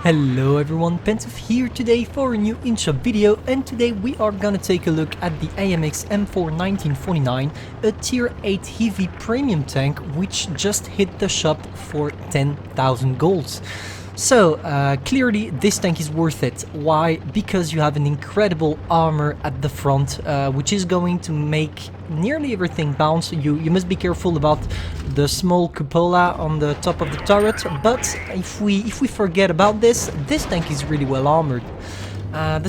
Hello everyone, Pantoufleee here today for a new in-shop video, and today we are gonna take a look at the AMX M4 1949, a tier 8 heavy premium tank which just hit the shop for 10,000 golds. So, clearly this tank is worth it. Why? Because you have an incredible armor at the front, which is going to make nearly everything bounce. You must be careful about the small cupola on the top of the turret, but if we forget about this tank is really well armored. The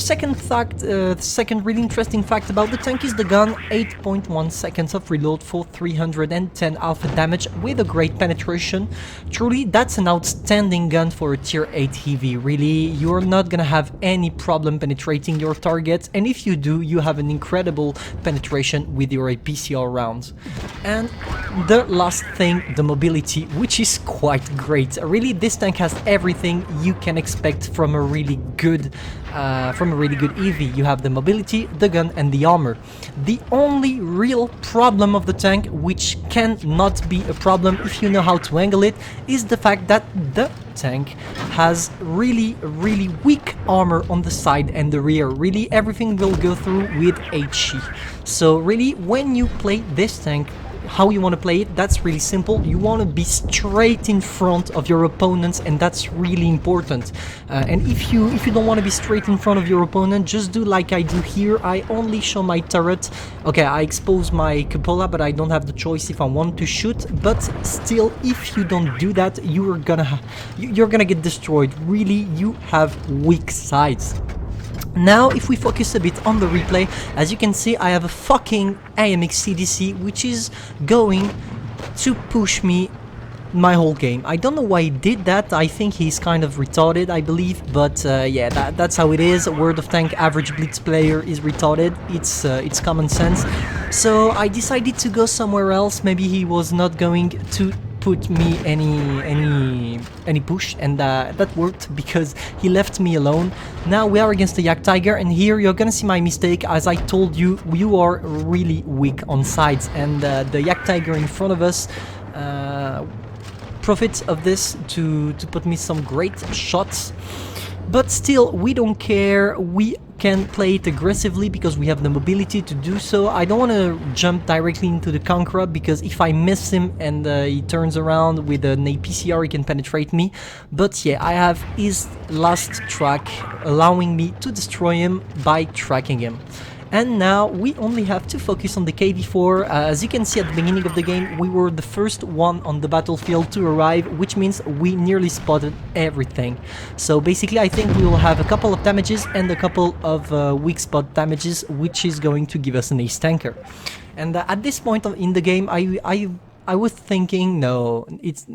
second really interesting fact about the tank is the gun. 8.1 seconds of reload for 310 alpha damage with a great penetration. Truly, that's an outstanding gun for a tier 8 heavy. Really, you're not gonna have any problem penetrating your target, and if you do, you have an incredible penetration with your APCR rounds. And the last thing, the mobility, which is quite great. Really, this tank has everything you can expect from a really good EV. You have the mobility, the gun, and the armor. The only real problem of the tank, which cannot be a problem if you know how to angle it, is the fact that the tank has really weak armor on the side and the rear. Really, everything will go through with HE. So really, when you play this tank, how you want to play it, that's really simple. You want to be straight in front of your opponents, and that's really important. And if you don't want to be straight in front of your opponent, just do like I do here. I only show my turret. Okay, I expose my cupola, but I don't have the choice if I want to shoot. But still, if you don't do that, you're gonna get destroyed. Really, you have weak sides. Now, if we focus a bit on the replay, as you can see, I have a fucking AMX CDC, which is going to push me my whole game. I don't know why he did that. I think he's kind of retarded, I believe, but yeah, that's how it is. World of Tank average blitz player is retarded. It's common sense. So I decided to go somewhere else. Maybe he was not going to put me any push, and that worked because he left me alone. Now we are against the Yak Tiger, and here you're gonna see my mistake. As I told you, you are really weak on sides, and the Yak Tiger in front of us profits of this to put me some great shots. But still, we don't care. We can play it aggressively because we have the mobility to do so. I don't want to jump directly into the Conqueror, because if I miss him and he turns around with an APCR, he can penetrate me. But yeah, I have his last track, allowing me to destroy him by tracking him. And now we only have to focus on the KV4. As you can see, at the beginning of the game, we were the first one on the battlefield to arrive, which means we nearly spotted everything. So basically, I think we will have a couple of damages and a couple of weak spot damages, which is going to give us an ace tanker. And at this point in the game, I was thinking, no, it's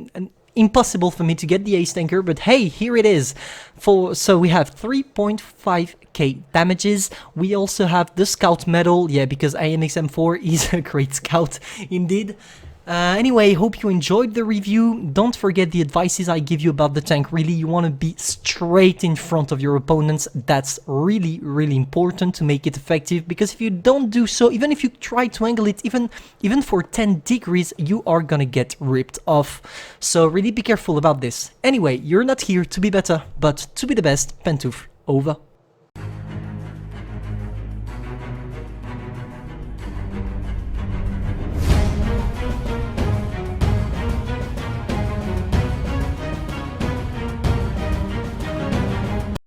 impossible for me to get the ace tanker, but hey, here it is. So we have 3.5k damages. We also have the scout medal, yeah, because AMX M4 is a great scout indeed. Anyway, hope you enjoyed the review. Don't forget the advices I give you about the tank. Really, you want to be straight in front of your opponents. That's really important to make it effective, because if you don't do so, even if you try to angle it even for 10 degrees, you are gonna get ripped off. So really be careful about this. Anyway, you're not here to be better, but to be the best. Pantoufleee, over.